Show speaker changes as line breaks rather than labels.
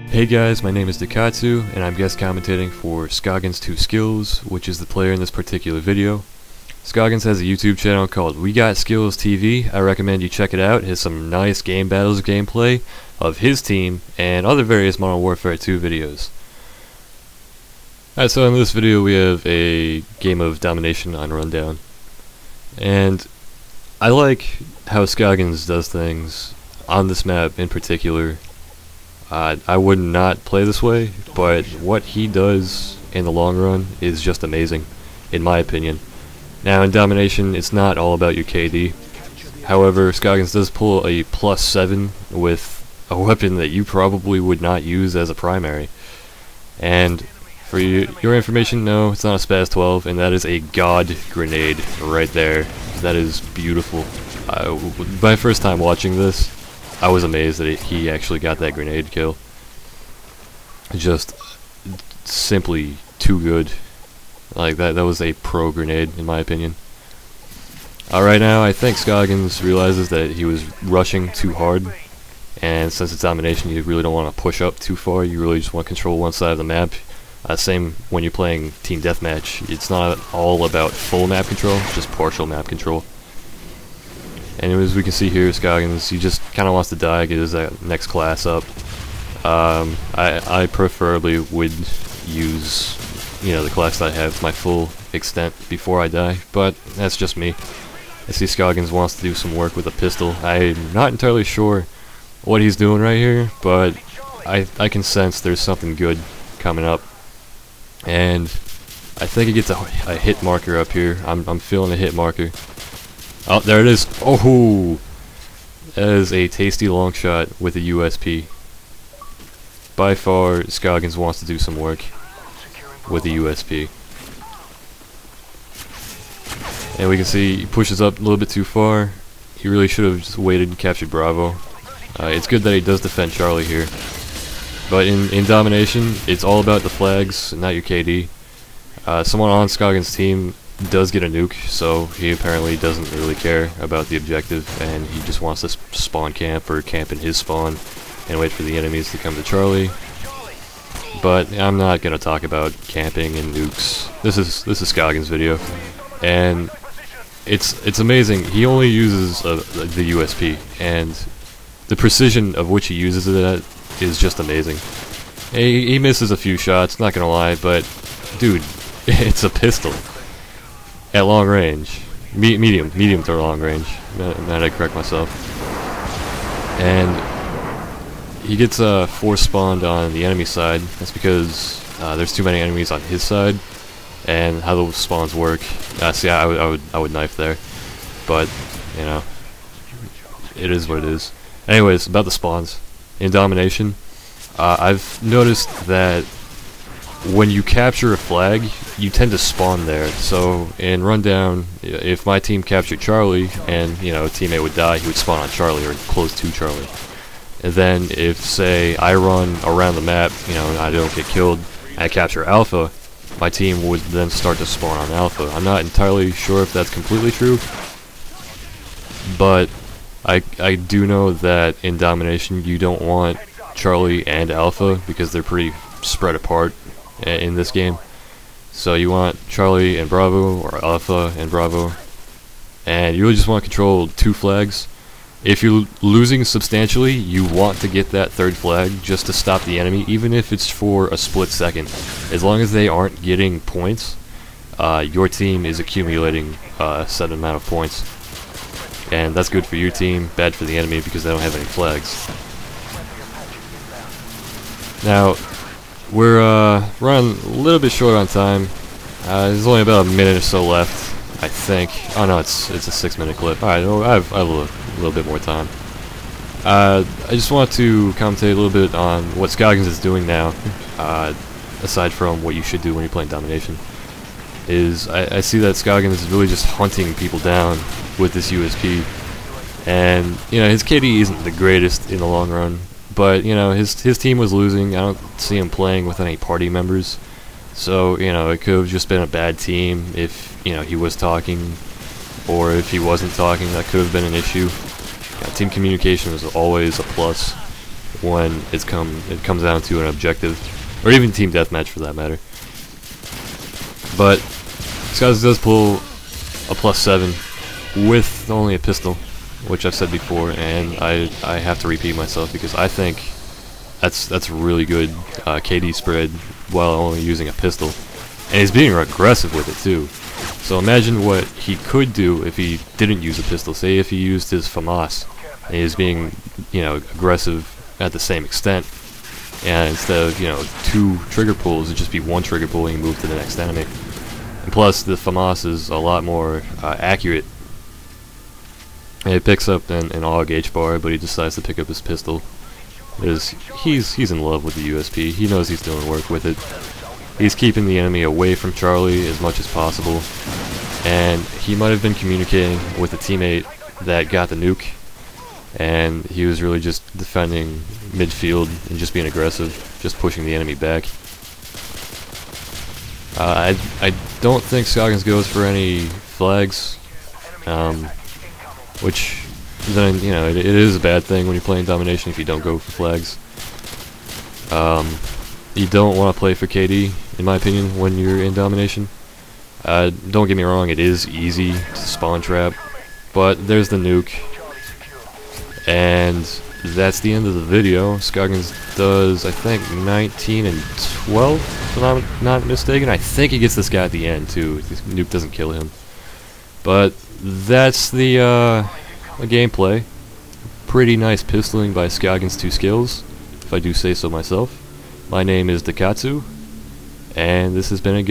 Hey guys, my name is Dekatsu, and I'm guest commentating for Scoggins 2 Skills, which is the player in this particular video. Scoggins has a YouTube channel called We Got Skills TV. I recommend you check it out. It has some nice game battles gameplay of his team and other various Modern Warfare 2 videos. Alright, so in this video we have a game of Domination on Rundown. And I like how Scoggins does things on this map in particular. I would not play this way, but what he does in the long run is just amazing, in my opinion. Now in Domination, it's not all about your KD. However, Scoggins does pull a +7 with a weapon that you probably would not use as a primary. And for your information, no, it's not a Spaz 12, and that is a god grenade right there. That is beautiful. My first time watching this, I was amazed that he actually got that grenade kill. Just simply too good. Like that was a pro grenade in my opinion. Right now I think Scoggins realizes that he was rushing too hard, and since it's Domination you really don't want to push up too far, you really just want to control one side of the map. Same when you're playing Team Deathmatch, it's not all about full map control, just partial map control. And as we can see here, Scoggins, he just kind of wants to die, get his next class up. I preferably would use, the class that I have to my full extent before I die, but that's just me. I see Scoggins wants to do some work with a pistol. I'm not entirely sure what he's doing right here, but I can sense there's something good coming up. And I think he gets a hit marker up here. I'm feeling a hit marker. Oh, there it is. Oh, that is a tasty long shot with a USP. By far, Scoggins wants to do some work with a USP. And we can see he pushes up a little bit too far. He really should have just waited and captured Bravo. It's good that he does defend Charlie here. But in Domination, it's all about the flags, not your KD. Someone on Scoggins' team does get a nuke, so he apparently doesn't really care about the objective, and he just wants to spawn camp or camp in his spawn and wait for the enemies to come to Charlie. But I'm not gonna talk about camping and nukes. This is Scoggins' video, and it's amazing. He only uses the USP, and the precision of which he uses it at is just amazing. He misses a few shots, not gonna lie, but dude, it's a pistol. At long range. Medium to long range. Now I correct myself. And he gets force spawned on the enemy side. That's because there's too many enemies on his side. And how those spawns work. See, I would knife there. But, it is what it is. Anyways, about the spawns. In Domination, I've noticed that when you capture a flag, you tend to spawn there. So in Rundown, if my team captured Charlie and a teammate would die, he would spawn on Charlie or close to Charlie. And then if, say, I run around the map, and I don't get killed, and I capture Alpha, my team would then start to spawn on Alpha. I'm not entirely sure if that's completely true, but I do know that in Domination you don't want Charlie and Alpha because they're pretty spread apart in this game. So you want Charlie and Bravo, or Alpha and Bravo, and you really just want to control two flags. If you're losing substantially, you want to get that third flag just to stop the enemy, even if it's for a split second. As long as they aren't getting points, your team is accumulating a set amount of points. And that's good for your team, bad for the enemy because they don't have any flags. Now, we're running a little bit short on time. There's only about a minute or so left, I think. Oh no, it's a 6-minute clip. Alright, I have a little bit more time. I just want to commentate a little bit on what Scoggins is doing now, aside from what you should do when you're playing Domination. I see that Scoggins is really just hunting people down with this USP. And, his KD isn't the greatest in the long run. But, his team was losing. I don't see him playing with any party members. So, it could have just been a bad team if, he was talking. Or if he wasn't talking, that could have been an issue. Team communication is always a plus. when it comes down to an objective, or even team deathmatch for that matter. But Scoggins does pull a +7 with only a pistol, which I've said before, and I have to repeat myself because I think that's really good KD spread while only using a pistol, and he's being aggressive with it too. So imagine what he could do if he didn't use a pistol. Say if he used his FAMAS and he was being, you know, aggressive at the same extent, and instead of, you know, 2 trigger pulls, it'd just be 1 trigger pull and you move to the next enemy. And plus, the FAMAS is a lot more accurate. And it picks up an AUG H-bar, but he decides to pick up his pistol. He's in love with the USP. He knows he's doing work with it. He's keeping the enemy away from Charlie as much as possible. And he might have been communicating with a teammate that got the nuke, and he was really just defending midfield and just being aggressive, just pushing the enemy back. I don't think Scoggins goes for any flags, which then, you know, it is a bad thing when you're playing Domination if you don't go for flags. You don't want to play for KD, in my opinion, when you're in Domination. Don't get me wrong, it is easy to spawn trap, but there's the nuke. And that's the end of the video. Scoggins does, I think, 19 and 12, if I'm not mistaken. I think he gets this guy at the end, too. This nuke doesn't kill him. But that's the gameplay. Pretty nice pistoling by Scoggins 2 Skills, if I do say so myself. My name is Dekatsu, and this has been a